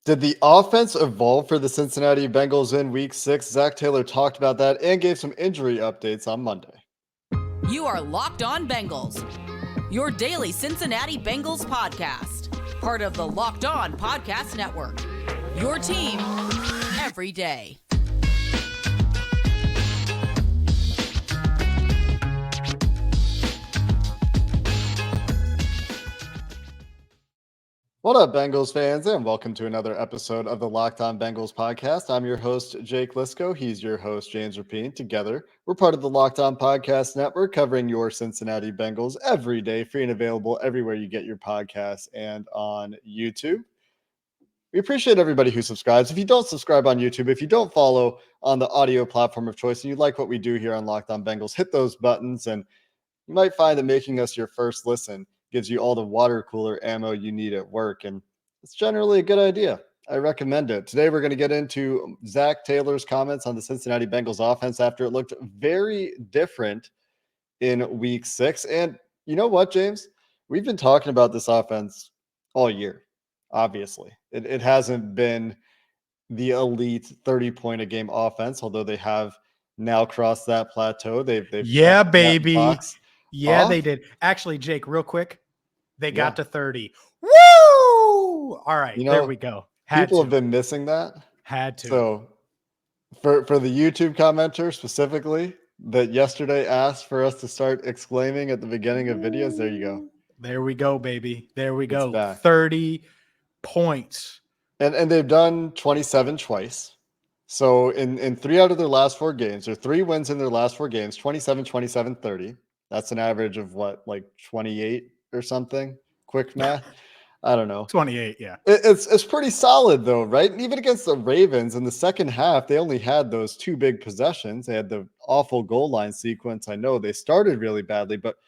Did the offense evolve for the Cincinnati Bengals in week 6? Zach Taylor talked about that and gave some injury updates on Monday. You are Locked On Bengals, your daily Cincinnati Bengals podcast, part of the Locked On Podcast Network, your team every day. What up, Bengals fans, and welcome to another episode of the Locked On Bengals podcast. I'm your host, Jake Liscow. He's your host, James Rapien. Together, we're part of the Locked On Podcast Network, covering your Cincinnati Bengals every day, free and available everywhere you get your podcasts and on YouTube. We appreciate everybody who subscribes. If you don't subscribe on YouTube, if you don't follow on the audio platform of choice, and you like what we do here on Locked On Bengals, hit those buttons, and you might find that making us your first listen gives you all the water cooler ammo you need at work, and it's generally a good idea. I recommend it. Today, we're going to get into Zach Taylor's comments on the Cincinnati Bengals offense after it looked very different in week 6. And you know what, James? We've been talking about this offense all year, obviously. It hasn't been the elite 30-point-a-game offense, although they have now crossed that plateau. They've yeah, baby. Box yeah, off. they did. Actually, Jake, real quick, they got to 30. Woo! All right, there we go. People have been missing that. Had to. So for the YouTube commenter specifically that yesterday asked for us to start exclaiming at the beginning of videos, there you go. There we go, baby. There we go. Back. 30 points. And they've done 27 twice. So in 3 out of their last 4 games, or 3 wins in their last 4 games, 27, 27, 30. That's an average of what, like 28 or something? Quick math. I don't know. 28, yeah. It's pretty solid though, right? And even against the Ravens in the second half, they only had those 2 big possessions. They had the awful goal line sequence. I know they started really badly, but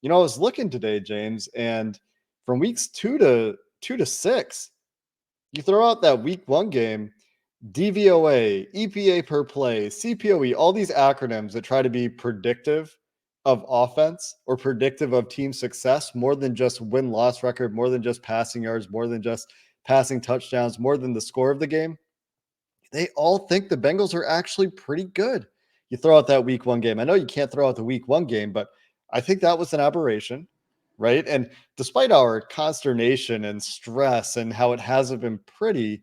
I was looking today, James, and from weeks 2 to 6, you throw out that week 1 game, DVOA, EPA per play, CPOE, all these acronyms that try to be predictive of offense or predictive of team success, more than just win-loss record, more than just passing yards, more than just passing touchdowns, more than the score of the game. They all think the Bengals are actually pretty good. You throw out that week 1 game. I know you can't throw out the week 1 game, but I think that was an aberration, right? And despite our consternation and stress and how it hasn't been pretty,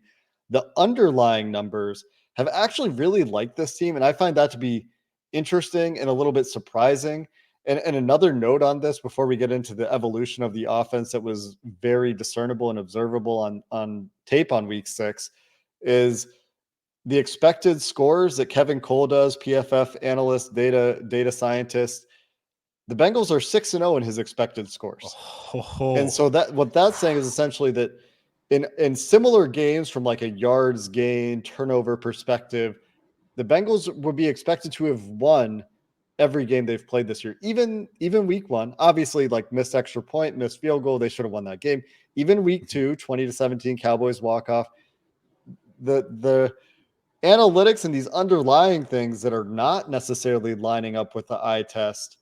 the underlying numbers have actually really liked this team. And I find that to be interesting and a little bit surprising. And another note on this before we get into the evolution of the offense that was very discernible and observable on tape on week 6 is the expected scores that Kevin Cole does, PFF analyst, data scientist. The Bengals are 6-0 in his expected scores. And so what that's saying is essentially that in similar games from like a yards gain, turnover perspective, the Bengals would be expected to have won every game they've played this year. Even week 1, obviously, like missed extra point, missed field goal, they should have won that game. Even week 2, 20-17 Cowboys walk off. The analytics and these underlying things that are not necessarily lining up with the eye test,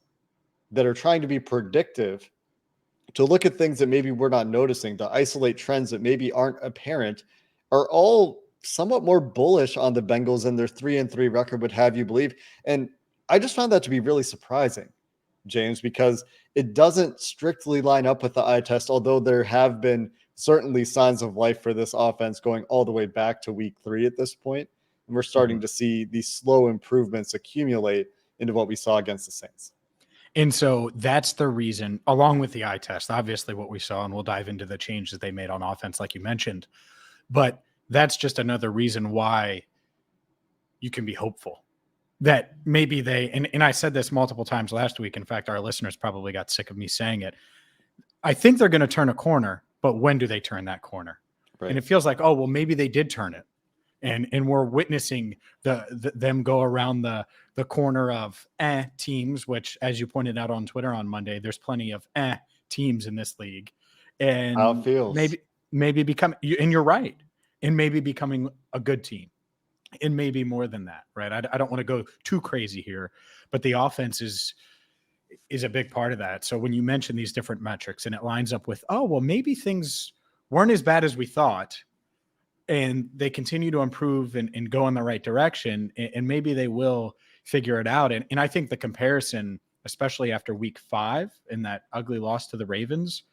that are trying to be predictive, to look at things that maybe we're not noticing, to isolate trends that maybe aren't apparent, are all somewhat more bullish on the Bengals and their 3-3 record would have you believe. And I just found that to be really surprising, James, because it doesn't strictly line up with the eye test, although there have been certainly signs of life for this offense going all the way back to week 3 at this point. And we're starting to see these slow improvements accumulate into what we saw against the Saints. And so that's the reason, along with the eye test, obviously what we saw, and we'll dive into the changes they made on offense, like you mentioned, but that's just another reason why you can be hopeful that maybe and I said this multiple times last week. In fact, our listeners probably got sick of me saying it. I think they're going to turn a corner, but when do they turn that corner? Right. And it feels like, oh, well, maybe they did turn it. And we're witnessing them go around the corner of teams, which, as you pointed out on Twitter on Monday, there's plenty of teams in this league. And how it feels. Maybe become, and you're right, and maybe becoming a good team. And maybe more than that, right? I don't want to go too crazy here, but the offense is a big part of that. So when you mention these different metrics and it lines up with, oh, well, maybe things weren't as bad as we thought, and they continue to improve and go in the right direction, and maybe they will figure it out. And I think the comparison, especially after week 5 in that ugly loss to the Ravens,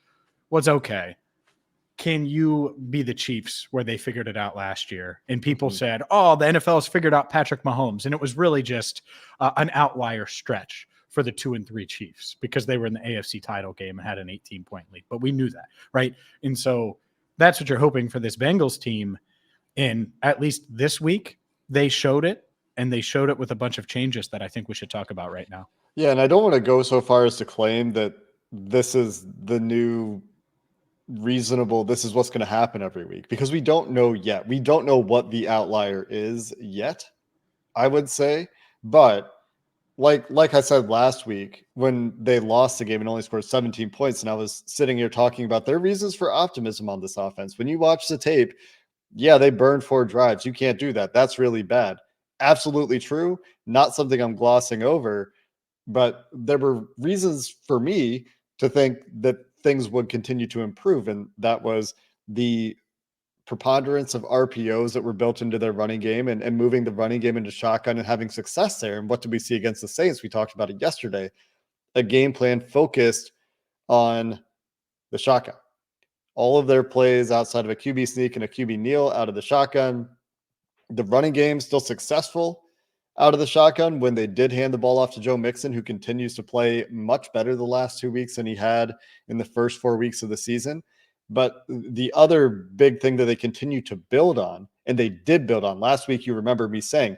was okay. Can you be the Chiefs where they figured it out last year? And people said, oh, the NFL has figured out Patrick Mahomes. And it was really just an outlier stretch for the 2-3 Chiefs because they were in the AFC title game and had an 18-point lead. But we knew that, right? And so that's what you're hoping for this Bengals team. And at least this week, they showed it, and they showed it with a bunch of changes that I think we should talk about right now. Yeah, and I don't want to go so far as to claim that this is the new reasonable, this is what's going to happen every week, because we don't know yet. We don't know what the outlier is yet, I would say. But like I said last week, when they lost the game and only scored 17 points, and I was sitting here talking about their reasons for optimism on this offense. When you watch the tape, yeah, they burned 4 drives. You can't do that. That's really bad. Absolutely true. Not something I'm glossing over, but there were reasons for me to think that things would continue to improve. And that was the preponderance of RPOs that were built into their running game, and moving the running game into shotgun and having success there. And what did we see against the Saints? We talked about it yesterday. A game plan focused on the shotgun. All of their plays outside of a QB sneak and a QB kneel out of the shotgun. The running game still successful out of the shotgun when they did hand the ball off to Joe Mixon, who continues to play much better the last 2 weeks than he had in the first 4 weeks of the season. But the other big thing that they continue to build on, and they did build on last week, you remember me saying,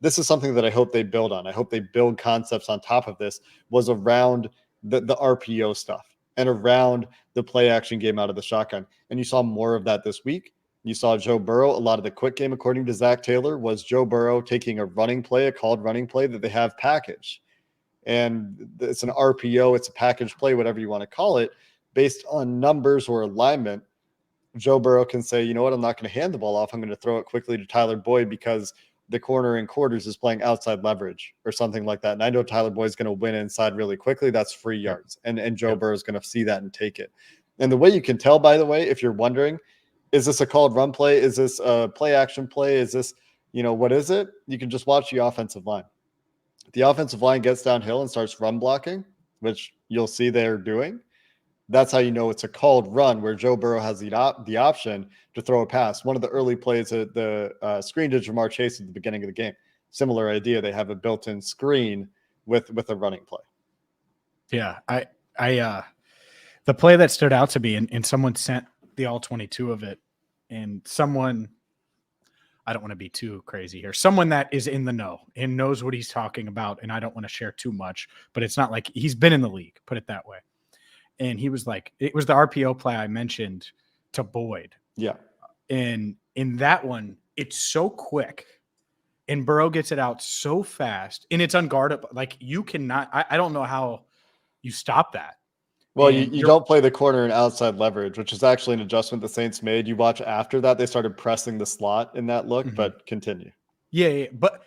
this is something that I hope they build on. I hope they build concepts on top of this, was around the RPO stuff and around the play action game out of the shotgun. And you saw more of that this week. You saw Joe Burrow. A lot of the quick game, according to Zach Taylor, was Joe Burrow taking a running play, a called running play that they have packaged. And it's an RPO, it's a package play, whatever you want to call it, based on numbers or alignment. Joe Burrow can say, you know what, I'm not going to hand the ball off. I'm going to throw it quickly to Tyler Boyd because the corner in quarters is playing outside leverage or something like that. And I know Tyler Boyd's going to win inside really quickly. That's free yards. And Joe Burrow is going to see that and take it. And the way you can tell, by the way, if you're wondering, is this a called run play? Is this a play action play? Is this, what is it? You can just watch the offensive line. The offensive line gets downhill and starts run blocking, which you'll see they're doing. That's how you know it's a called run, where Joe Burrow has the option to throw a pass. One of the early plays at the screen to Jamar Chase at the beginning of the game. Similar idea. They have a built-in screen with a running play. Yeah, the play that stood out to me, and someone sent the all 22 of it, and someone, I don't want to be too crazy here, someone that is in the know and knows what he's talking about, and I don't want to share too much, but it's not like he's been in the league, put it that way. And he was like, it was the RPO play I mentioned to Boyd. Yeah. And in that one, it's so quick, and Burrow gets it out so fast, and it's unguardable. Like, you cannot, I don't know how you stop that. Well, you don't play the corner and outside leverage, which is actually an adjustment the Saints made. You watch after that, they started pressing the slot in that look, but continue. Yeah. But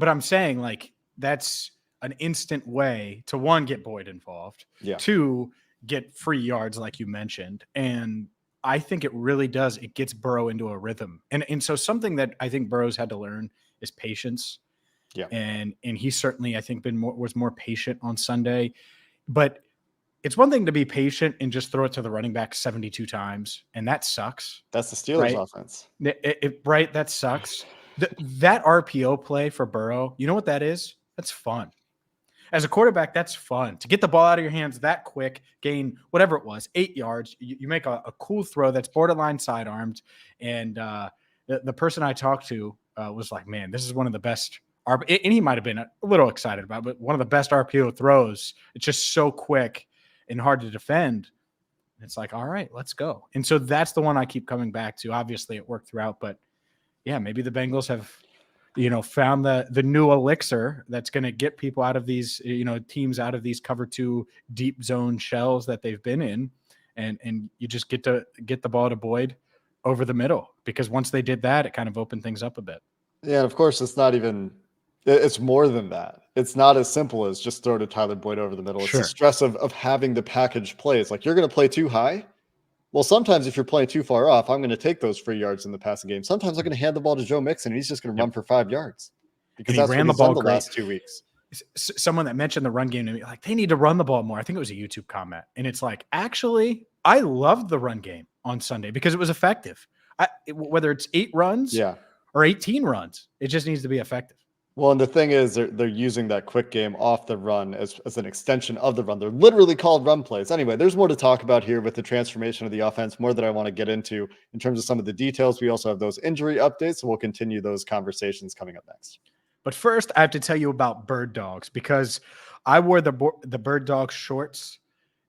I'm saying, like, that's an instant way to, one, get Boyd involved. Yeah. Two, get free yards, like you mentioned. And I think it really does. It gets Burrow into a rhythm. And so something that I think Burrow's had to learn is patience. Yeah. And he certainly, I think, was more patient on Sunday. But it's one thing to be patient and just throw it to the running back 72 times, and that sucks. That's the Steelers offense. Right, that sucks. That RPO play for Burrow, you know what that is? That's fun. As a quarterback, that's fun. To get the ball out of your hands that quick, gain whatever it was, 8 yards, you make a cool throw that's borderline sidearmed, and the person I talked to was like, man, this is one of the best – and he might have been a little excited about it, but one of the best RPO throws. It's just so quick and hard to defend. It's like, all right, let's go. And so that's the one I keep coming back to. Obviously it worked throughout, but yeah, maybe the Bengals have, found the new elixir that's going to get people out of these, teams out of these cover 2 deep zone shells that they've been in. And you just get the ball to Boyd over the middle, because once they did that, it kind of opened things up a bit. Yeah. And of course it's more than that. It's not as simple as just throw to Tyler Boyd over the middle. It's the stress of having the package plays. Like, you're going to play too high. Well, sometimes if you're playing too far off, I'm going to take those free yards in the passing game. Sometimes I'm going to hand the ball to Joe Mixon, and he's just going to Yep. run for 5 yards because And he that's what ran the he's done ball the great. last 2 weeks. Someone that mentioned the run game to me, like, they need to run the ball more. I think it was a YouTube comment. And it's like, actually, I loved the run game on Sunday because it was effective. Whether it's 8 runs or 18 runs, it just needs to be effective. Well, and the thing is, they're using that quick game off the run as an extension of the run. They're literally called run plays. Anyway, there's more to talk about here with the transformation of the offense, more that I want to get into in terms of some of the details. We also have those injury updates, so we'll continue those conversations coming up next. But first, I have to tell you about Birddogs because I wore the Birddogs shorts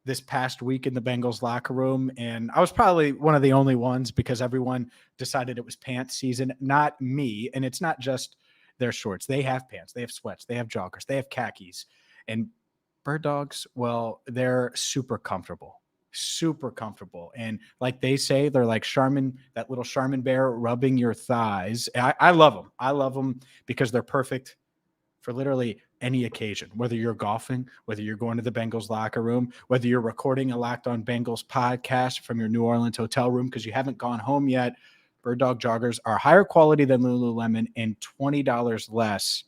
this past week in the Bengals locker room, and I was probably one of the only ones because everyone decided it was pants season, not me. And it's not just their shorts. They have pants, they have sweats, they have joggers, they have khakis. And Birddogs, well, they're super comfortable. And like they say, they're like Charmin, that little Charmin bear rubbing your thighs. I love them. I love them because they're perfect for literally any occasion, whether you're golfing, whether you're going to the Bengals locker room, whether you're recording a Locked On Bengals podcast from your New Orleans hotel room because you haven't gone home yet. Bird Dog joggers are higher quality than Lululemon and $20 less.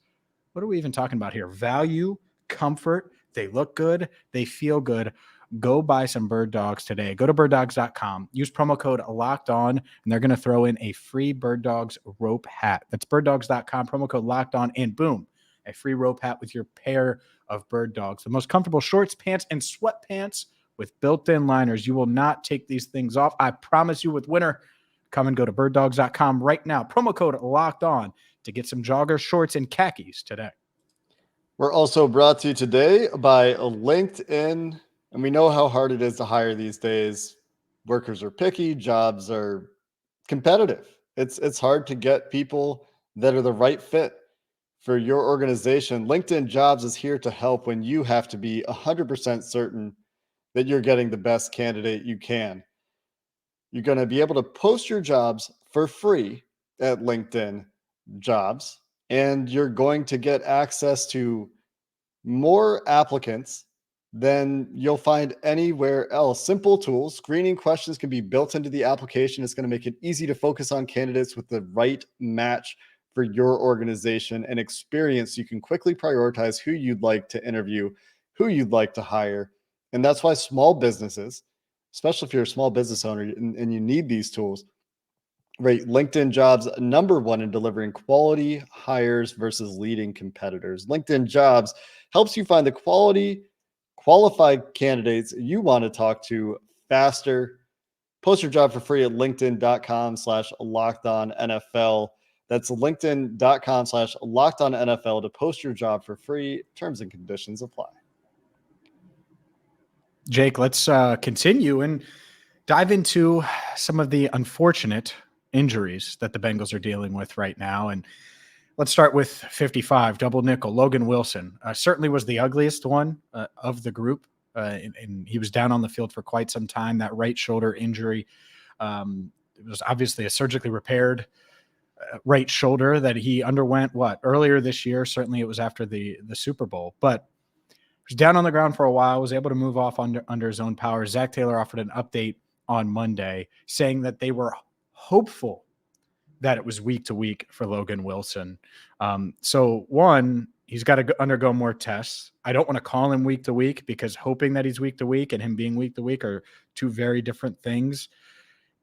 What are we even talking about here? Value, comfort, they look good, they feel good. Go buy some Bird Dogs today. Go to birddogs.com. Use promo code Locked On, and they're going to throw in a free Bird Dogs rope hat. That's birddogs.com, promo code Locked On, and boom, a free rope hat with your pair of Bird Dogs. The most comfortable shorts, pants, and sweatpants with built-in liners. You will not take these things off. I promise you with winter. Come and go to birddogs.com right now. Promo code Locked On to get some joggers, shorts, and khakis today. We're also brought to you today by LinkedIn. And we know how hard it is to hire these days. Workers are picky, jobs are competitive. It's hard to get people that are the right fit for your organization. LinkedIn Jobs is here to help when you have to be 100% certain that you're getting the best candidate you can. You're going to be able to post your jobs for free at LinkedIn Jobs, and you're going to get access to more applicants than you'll find anywhere else. Simple tools, screening questions can be built into the application. It's going to make it easy to focus on candidates with the right match for your organization and experience. You can quickly prioritize who you'd like to interview, who you'd like to hire. And that's why small businesses, especially if you're a small business owner and you need these tools, right? LinkedIn Jobs #1 in delivering quality hires versus leading competitors. LinkedIn Jobs helps you find the qualified candidates you want to talk to faster. Post your job for free at linkedin.com/lockedonnfl. That's linkedin.com/lockedonnfl to post your job for free. Terms and conditions apply. Jake, let's continue and dive into some of the unfortunate injuries that the Bengals are dealing with right now. And let's start with 55, double nickel, Logan Wilson. Certainly was the ugliest one of the group. And he was down on the field for quite some time. That right shoulder injury, it was obviously a surgically repaired right shoulder that he underwent earlier this year. Certainly it was after the Super Bowl, but he was down on the ground for a while, was able to move off under his own power. Zach Taylor offered an update on Monday saying that they were hopeful that it was week to week for Logan Wilson. So one, he's got to undergo more tests. I don't want to call him week to week because hoping that he's week to week and him being week to week are two very different things.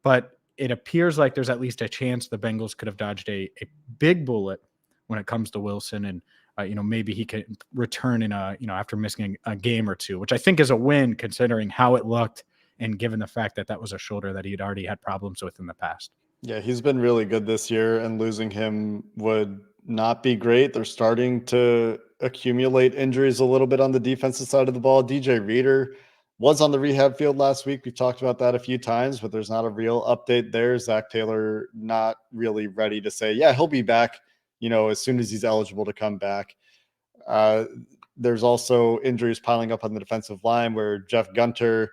But it appears like there's at least a chance the Bengals could have dodged a big bullet when it comes to Wilson. And, maybe he could return in after missing a game or two, which I think is a win considering how it looked and given the fact that was a shoulder that he had already had problems with in the past. Yeah, he's been really good this year, and losing him would not be great. They're starting to accumulate injuries a little bit on the defensive side of the ball. DJ Reader was on the rehab field last week. We've talked about that a few times, but there's not a real update there. Zach Taylor not really ready to say, yeah, he'll be back, as soon as he's eligible to come back. There's also injuries piling up on the defensive line where Jeff Gunter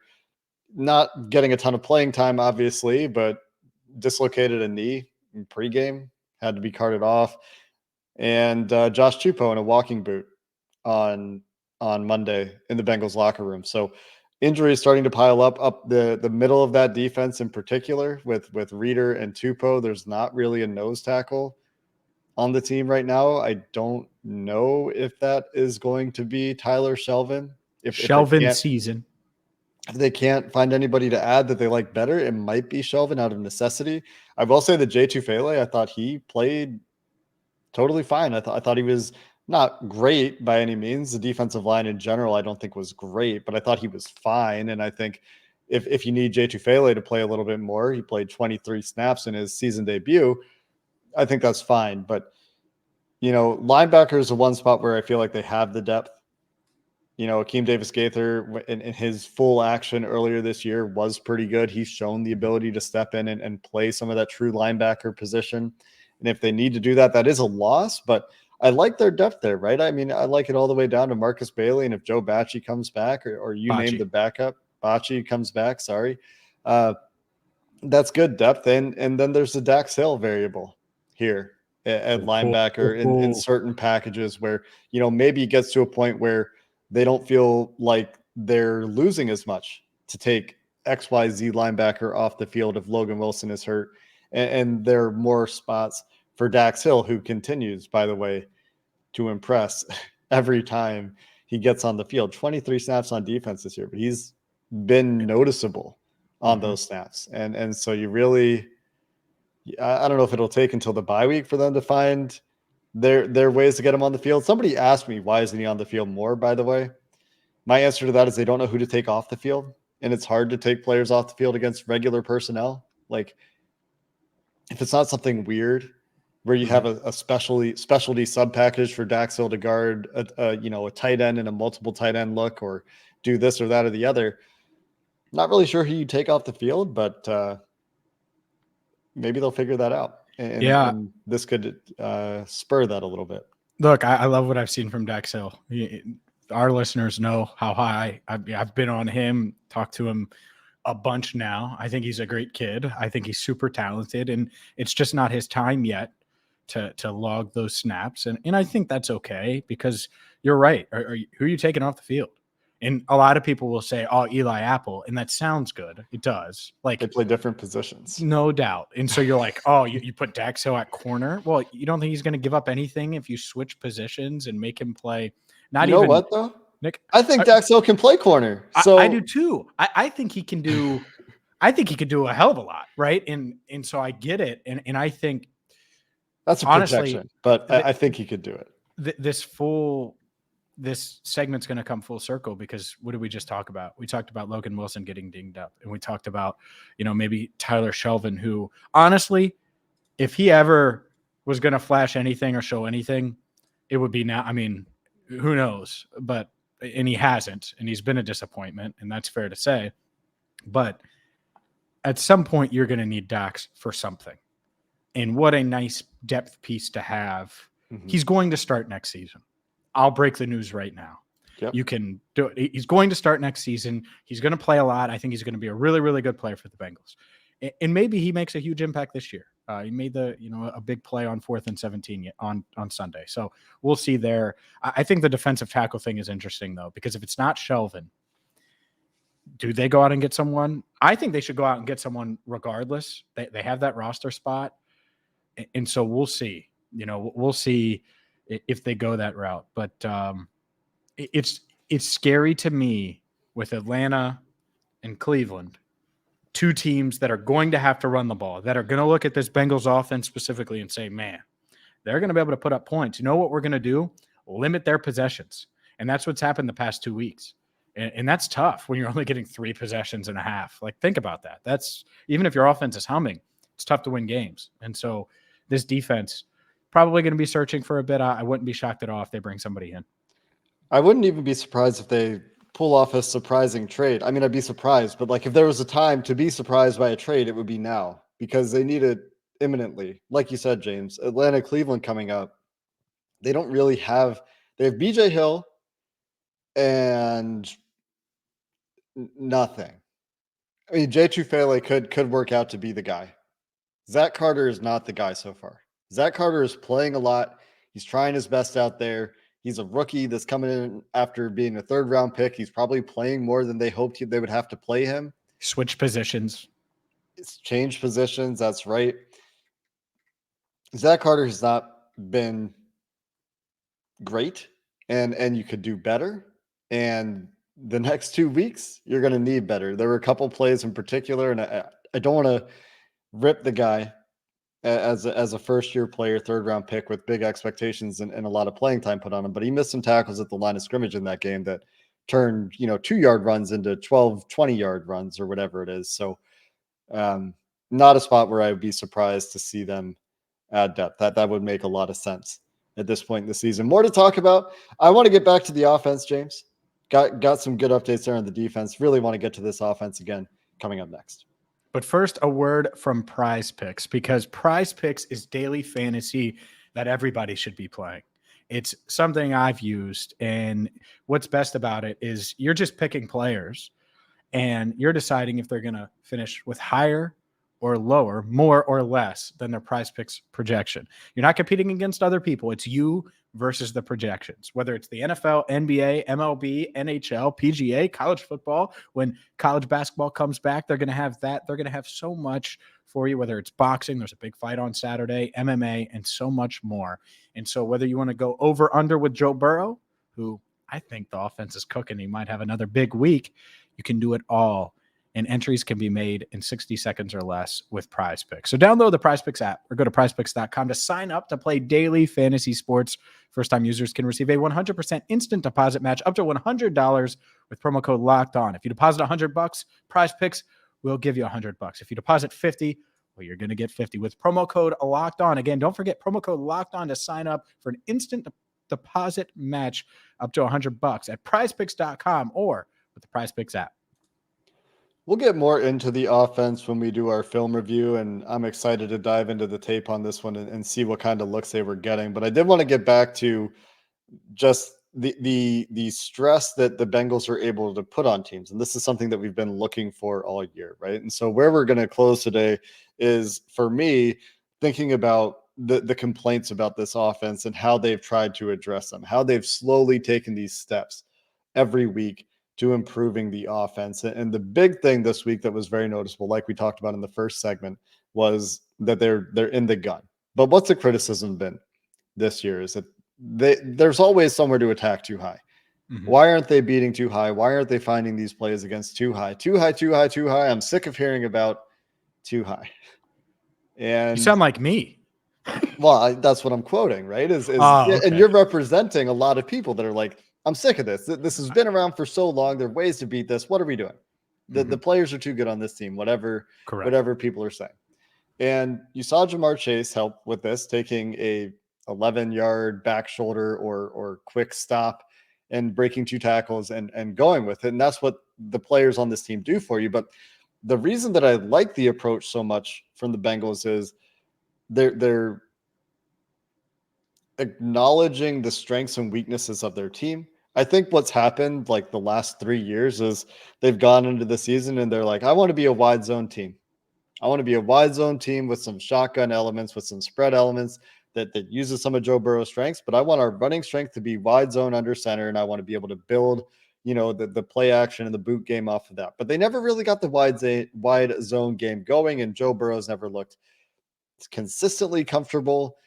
not getting a ton of playing time, obviously, but dislocated a knee in pregame, had to be carted off. And Josh Tupou in a walking boot on Monday in the Bengals locker room. So injuries starting to pile up the middle of that defense in particular with Reader and Tupou. There's not really a nose tackle on the team right now. I don't know if that is going to be Tyler Shelvin. If Shelvin season. if they can't find anybody to add that they like better, it might be Shelvin out of necessity. I will say that Jay Tufele, I thought he played totally fine. I thought he was not great by any means. The defensive line in general, I don't think was great, but I thought he was fine. And I think if you need Jay Tufele to play a little bit more, he played 23 snaps in his season debut. I think that's fine. But, linebacker is the one spot where I feel like they have the depth. Akeem Davis-Gaither in his full action earlier this year was pretty good. He's shown the ability to step in and play some of that true linebacker position. And if they need to do that, that is a loss. But I like their depth there, right? I mean, I like it all the way down to Marcus Bailey. And if Joe Bacci comes back, or you name the backup, Bacci comes back, sorry. That's good depth. And then there's the Dax Hill variable here at linebacker in certain packages where, maybe it gets to a point where they don't feel like they're losing as much to take XYZ linebacker off the field if Logan Wilson is hurt. And there are more spots for Dax Hill, who continues, by the way, to impress every time he gets on the field. 23 snaps on defense this year, but he's been noticeable on those snaps. And so you really, I don't know if it'll take until the bye week for them to find their ways to get him on the field. Somebody asked me, why isn't he on the field more, by the way? My answer to that is they don't know who to take off the field. And it's hard to take players off the field against regular personnel. Like, if it's not something weird where you have a specialty sub package for Dax Hill to guard a tight end and a multiple tight end look, or do this or that or the other, not really sure who you take off the field, but maybe they'll figure that out. And this could spur that a little bit. Look, I love what I've seen from Dax Hill. Our listeners know how high I've been on him, talked to him a bunch now. I think he's a great kid. I think he's super talented, and it's just not his time yet to log those snaps. And I think that's okay, because you're right. Who are you taking off the field? And a lot of people will say, oh, Eli Apple. And that sounds good. It does. Like, they play different positions. No doubt. And so you're like, oh, you put Dax Hill at corner. Well, you don't think he's going to give up anything if you switch positions and make him play? You know what, though? Nick, I think Dax Hill can play corner. So I do too. I think he can do I think he could do a hell of a lot, right? And so I get it. And I think that's a projection, but I think he could do it. This segment's going to come full circle, because what did we just talk about? We talked about Logan Wilson getting dinged up, and we talked about, maybe Tyler Shelvin, who honestly, if he ever was going to flash anything or show anything, it would be now. I mean, who knows? And he hasn't, and he's been a disappointment, and that's fair to say. But at some point, you're going to need Dax for something. And what a nice depth piece to have. Mm-hmm. He's going to start next season. I'll break the news right now. Yep. You can do it. He's going to start next season. He's going to play a lot. I think he's going to be a really, really good player for the Bengals. And maybe he makes a huge impact this year. He made a big play on 4th and 17 on Sunday. So we'll see there. I think the defensive tackle thing is interesting, though, because if it's not Shelvin, do they go out and get someone? I think they should go out and get someone regardless. They have that roster spot. And so we'll see. We'll see if they go that route. But it's scary to me with Atlanta and Cleveland, two teams that are going to have to run the ball, that are going to look at this Bengals offense specifically and say, man, they're going to be able to put up points. You know what we're going to do? Limit their possessions. And that's what's happened the past 2 weeks. And that's tough when you're only getting 3 possessions and a half. Like, think about that. That's, even if your offense is humming, it's tough to win games. And so this defense probably going to be searching for a bit. I wouldn't be shocked at all if they bring somebody in. I wouldn't even be surprised if they pull off a surprising trade. I mean, I'd be surprised, but like, if there was a time to be surprised by a trade, it would be now, because they need it imminently. Like you said, James, Atlanta, Cleveland coming up. They don't really have, they have BJ Hill and nothing. I mean, Jay Tufele could work out to be the guy. Zach Carter is not the guy so far. Zach Carter is playing a lot. He's trying his best out there. He's a rookie that's coming in after being a 3rd-round pick. He's probably playing more than they hoped they would have to play him. Switch positions. It's changed positions. That's right. Zach Carter has not been great, and you could do better. And the next 2 weeks, you're going to need better. There were a couple plays in particular, and I don't want to rip the guy as a first-year player, 3rd-round pick with big expectations and a lot of playing time put on him. But he missed some tackles at the line of scrimmage in that game that turned 2-yard runs into 12, 20-yard runs or whatever it is. So not a spot where I would be surprised to see them add depth. That would make a lot of sense at this point in the season. More to talk about. I want to get back to the offense, James. Got some good updates there on the defense. Really want to get to this offense again coming up next. But first, a word from PrizePicks, because PrizePicks is daily fantasy that everybody should be playing. It's something I've used, and what's best about it is you're just picking players, and you're deciding if they're going to finish with higher or lower, more or less than their PrizePicks projection. You're not competing against other people. It's you versus the projections, whether it's the NFL, NBA, MLB, NHL, PGA, college football. When college basketball comes back, they're going to have that. They're going to have so much for you, whether it's boxing, there's a big fight on Saturday, MMA, and so much more. And so whether you want to go over under with Joe Burrow, who I think the offense is cooking, he might have another big week, you can do it all. And entries can be made in 60 seconds or less with PrizePicks. So download the PrizePicks app or go to prizepicks.com to sign up to play daily fantasy sports. First-time users can receive a 100% instant deposit match up to $100 with promo code Locked On. If you deposit $100, PrizePicks will give you $100. If you deposit $50, well, you're going to get $50 with promo code Locked On. Again, don't forget promo code Locked On to sign up for an instant deposit match up to $100 at prizepicks.com or with the PrizePicks app. We'll get more into the offense when we do our film review, and I'm excited to dive into the tape on this one and see what kind of looks they were getting. But I did want to get back to just the stress that the Bengals are able to put on teams. And this is something that we've been looking for all year, right? And so where we're going to close today is, for me, thinking about the complaints about this offense and how they've tried to address them, how they've slowly taken these steps every week to improving the offense. And the big thing this week that was very noticeable, like we talked about in the first segment, was that they're in the gun. But what's the criticism been this year is that there's always somewhere to attack too high. Mm-hmm. Why aren't they beating too high? Why aren't they finding these plays against too high? Too high, too high, too high. I'm sick of hearing about too high. And you sound like me. Well, that's what I'm quoting, right? Okay. And you're representing a lot of people that are like, I'm sick of this. This has been around for so long. There are ways to beat this. What are we doing? The players are too good on this team, whatever people are saying. And you saw Jamar Chase help with this, taking a 11-yard back shoulder or quick stop and breaking 2 tackles and going with it. And that's what the players on this team do for you. But the reason that I like the approach so much from the Bengals is they're acknowledging the strengths and weaknesses of their team. I think what's happened like the last 3 years is they've gone into the season and they're like, I want to be a wide zone team. I want to be a wide zone team with some shotgun elements, with some spread elements that uses some of Joe Burrow's strengths, but I want our running strength to be wide zone under center. And I want to be able to build, the play action and the boot game off of that. But they never really got the wide zone game going. And Joe Burrow's never looked consistently comfortable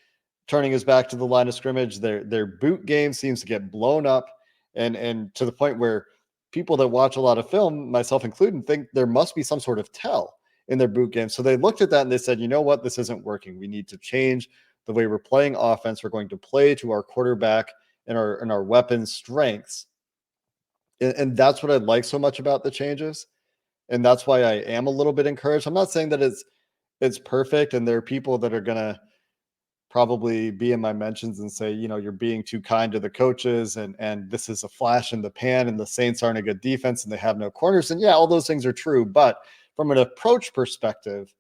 turning his back to the line of scrimmage. Their boot game seems to get blown up and to the point where people that watch a lot of film, myself included, think there must be some sort of tell in their boot game. So they looked at that and they said, you know what, this isn't working. We need to change the way we're playing offense. We're going to play to our quarterback and our weapon strengths. And that's what I like so much about the changes. And that's why I am a little bit encouraged. I'm not saying that it's perfect. And there are people that are going to probably be in my mentions and say, you're being too kind to the coaches and this is a flash in the pan and the Saints aren't a good defense and they have no corners. And yeah, all those things are true. But from an approach perspective,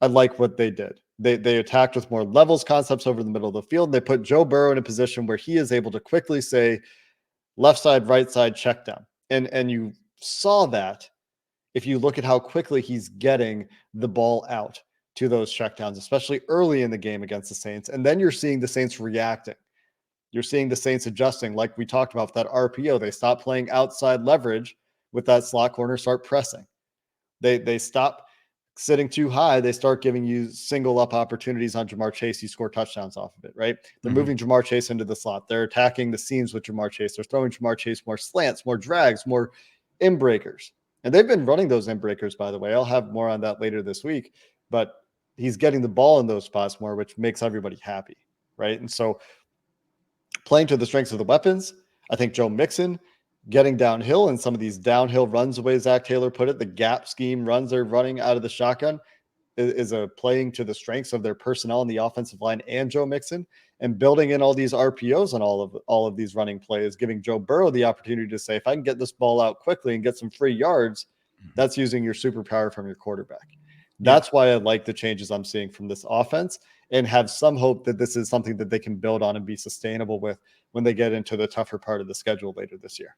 I like what they did. They attacked with more levels concepts over the middle of the field. And they put Joe Burrow in a position where he is able to quickly say left side, right side, check down. And you saw that if you look at how quickly he's getting the ball out to those checkdowns, especially early in the game against the Saints. And then you're seeing the Saints reacting. You're seeing the Saints adjusting, like we talked about with that RPO. They stop playing outside leverage with that slot corner, start pressing. They stop sitting too high. They start giving you single up opportunities on Jamar Chase. You score touchdowns off of it, right? They're moving Jamar Chase into the slot. They're attacking the seams with Jamar Chase. They're throwing Jamar Chase more slants, more drags, more in breakers. And they've been running those in breakers, by the way. I'll have more on that later this week, but he's getting the ball in those spots more, which makes everybody happy, right? And so playing to the strengths of the weapons, I think Joe Mixon getting downhill and some of these downhill runs, the way Zach Taylor put it, the gap scheme runs they're running out of the shotgun is a playing to the strengths of their personnel in the offensive line and Joe Mixon, and building in all these RPOs on all of these running plays, giving Joe Burrow the opportunity to say, if I can get this ball out quickly and get some free yards, that's using your superpower from your quarterback. That's why I like the changes I'm seeing from this offense and have some hope that this is something that they can build on and be sustainable with when they get into the tougher part of the schedule later this year.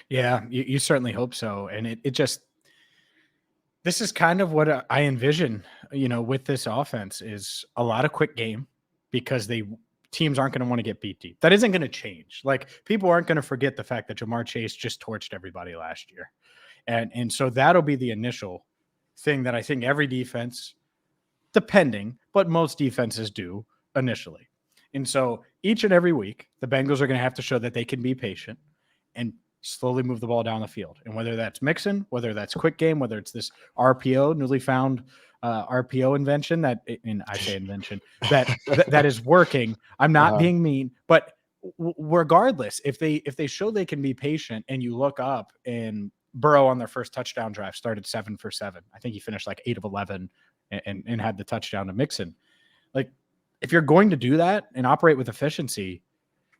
Yeah, you certainly hope so. And it just, this is kind of what I envision, with this offense is a lot of quick game because teams aren't going to want to get beat deep. That isn't going to change. Like, people aren't going to forget the fact that Jamar Chase just torched everybody last year. And so that'll be the initial thing that I think every defense, depending, but most defenses do initially. And so each and every week, the Bengals are going to have to show that they can be patient and slowly move the ball down the field. And whether that's Mixon, whether that's quick game, whether it's this RPO, newly found RPO invention that is working. I'm not being mean, but regardless, if they show they can be patient, and you look up and Burrow on their first touchdown drive started 7 for 7. I think he finished like 8 of 11 and had the touchdown to Mixon. Like, if you're going to do that and operate with efficiency,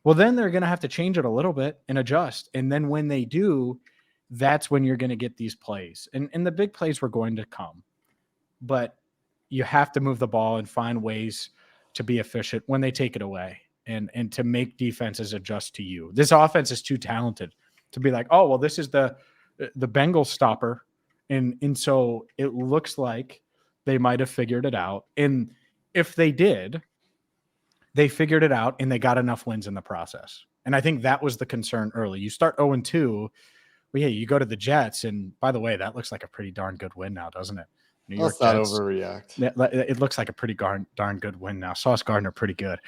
well, then they're going to have to change it a little bit and adjust. And then when they do, that's when you're going to get these plays. And the big plays were going to come. But you have to move the ball and find ways to be efficient when they take it away and to make defenses adjust to you. This offense is too talented to be like, oh, well, this is the Bengals stopper. And so it looks like they might have figured it out. And if they did, they figured it out and they got enough wins in the process. And I think that was the concern early. You start 0-2. Well, yeah, you go to the Jets. And by the way, that looks like a pretty darn good win now, doesn't it? New York Jets. Let's not overreact. It looks like a pretty darn good win now. Sauce Gardner, pretty good.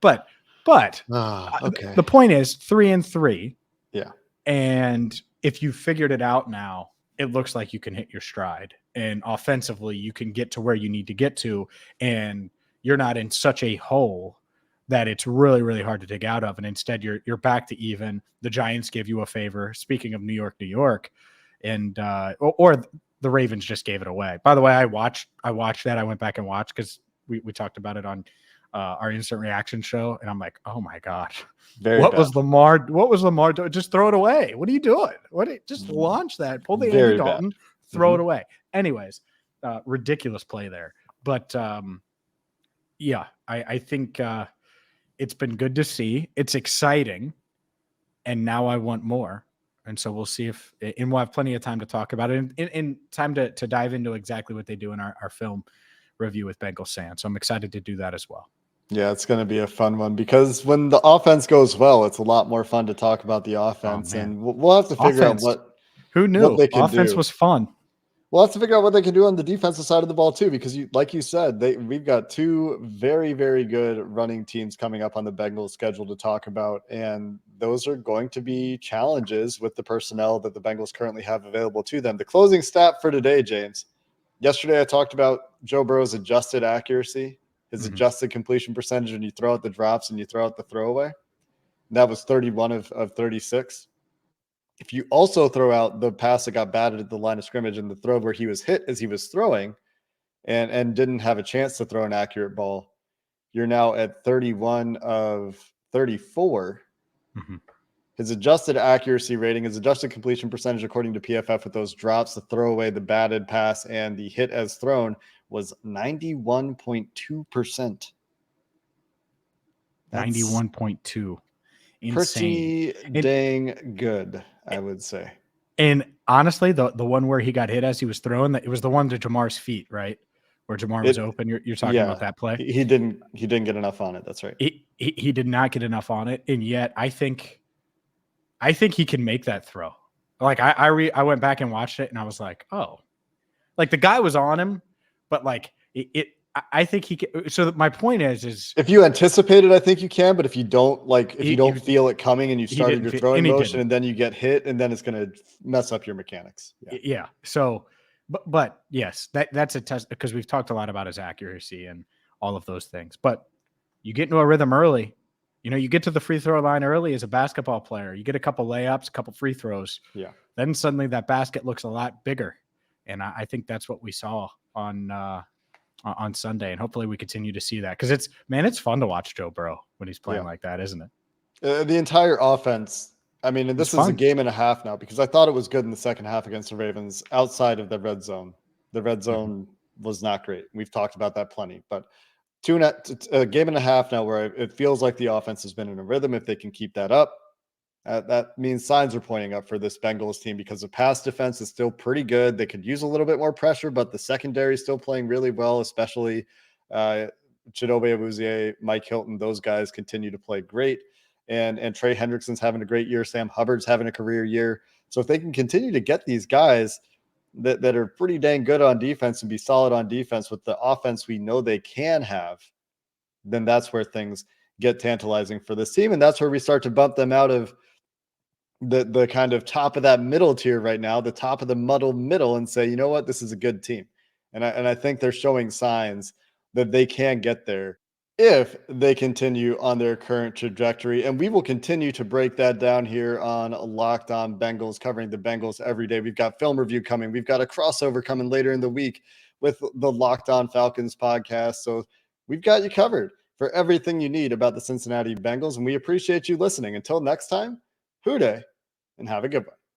But okay. The point is 3-3. Yeah. And if you figured it out now, it looks like you can hit your stride. And offensively, you can get to where you need to get to. And you're not in such a hole that it's really, really hard to dig out of. And instead you're back to even. The Giants gave you a favor. Speaking of New York, and or the Ravens just gave it away. By the way, I watched that. I went back and watched because we talked about it on our instant reaction show. And I'm like, oh my gosh, what was Lamar doing? Just throw it away. What are you doing? Just launch that, pull the Andy Dalton, throw it away. Anyways, ridiculous play there. But yeah, I think it's been good to see. It's exciting. And now I want more. And so we'll see and we'll have plenty of time to talk about it and time to dive into exactly what they do in our film review with Bengals fans. So I'm excited to do that as well. Yeah, it's going to be a fun one because when the offense goes well, it's a lot more fun to talk about the offense. And we'll have to figure out who knew what they can offense was fun. We'll have to figure out what they can do on the defensive side of the ball too, because like you said, we've got two very, very good running teams coming up on the Bengals schedule to talk about. And those are going to be challenges with the personnel that the Bengals currently have available to them. The closing stat for today, James. Yesterday, I talked about Joe Burrow's adjusted accuracy, his adjusted completion percentage, when you throw out the drops and you throw out the throwaway. And that was 31 of 36. If you also throw out the pass that got batted at the line of scrimmage and the throw where he was hit as he was throwing and didn't have a chance to throw an accurate ball, you're now at 31 of 34. His adjusted accuracy rating, his adjusted completion percentage, according to PFF, with those drops, the throwaway, the batted pass, and the hit as thrown, was 91.2%. 91.2. Insane. Pretty dang good, I would say. And honestly, the one where he got hit as he was throwing, it was the one to Jamar's feet, right? where Jamar was open. You're talking about that play. He didn't get enough on it. That's right. He did not get enough on it, and yet I think he can make that throw. Like I went back and watched it, and I was like, oh, like the guy was on him, but like I think he can. So my point is if you anticipate it, I think you can. But if you don't, if you don't feel it coming and you started your throwing motion and then you get hit, and then it's going to mess up your mechanics. Yeah. So, but yes, that's a test because we've talked a lot about his accuracy and all of those things. But you get into a rhythm early. You get to the free throw line early as a basketball player. You get a couple layups, a couple free throws. Yeah. Then suddenly that basket looks a lot bigger, and I think that's what we saw on Sunday, and hopefully we continue to see that because it's fun to watch Joe Burrow when he's playing like that, isn't it? The entire offense. I mean, and this is a game and a half now because I thought it was good in the second half against the Ravens outside of the red zone. The red zone was not great. We've talked about that plenty, but a game and a half now where it feels like the offense has been in a rhythm. If they can keep that up, that means signs are pointing up for this Bengals team because the pass defense is still pretty good. They could use a little bit more pressure, but the secondary is still playing really well, especially Chidobe Awuzie, Mike Hilton. Those guys continue to play great. And Trey Hendrickson's having a great year. Sam Hubbard's having a career year. So if they can continue to get these guys that are pretty dang good on defense and be solid on defense with the offense we know they can have, then that's where things get tantalizing for this team. And that's where we start to bump them out of the kind of top of that middle tier right now, the top of the muddled middle, and say, you know what, this is a good team. And I think they're showing signs that they can get there if they continue on their current trajectory. And we will continue to break that down here on Locked On Bengals, covering the Bengals every day. We've got film review coming. We've got a crossover coming later in the week with the Locked On Falcons podcast. So we've got you covered for everything you need about the Cincinnati Bengals. And we appreciate you listening. Until next time, Hoo Day, and have a good one.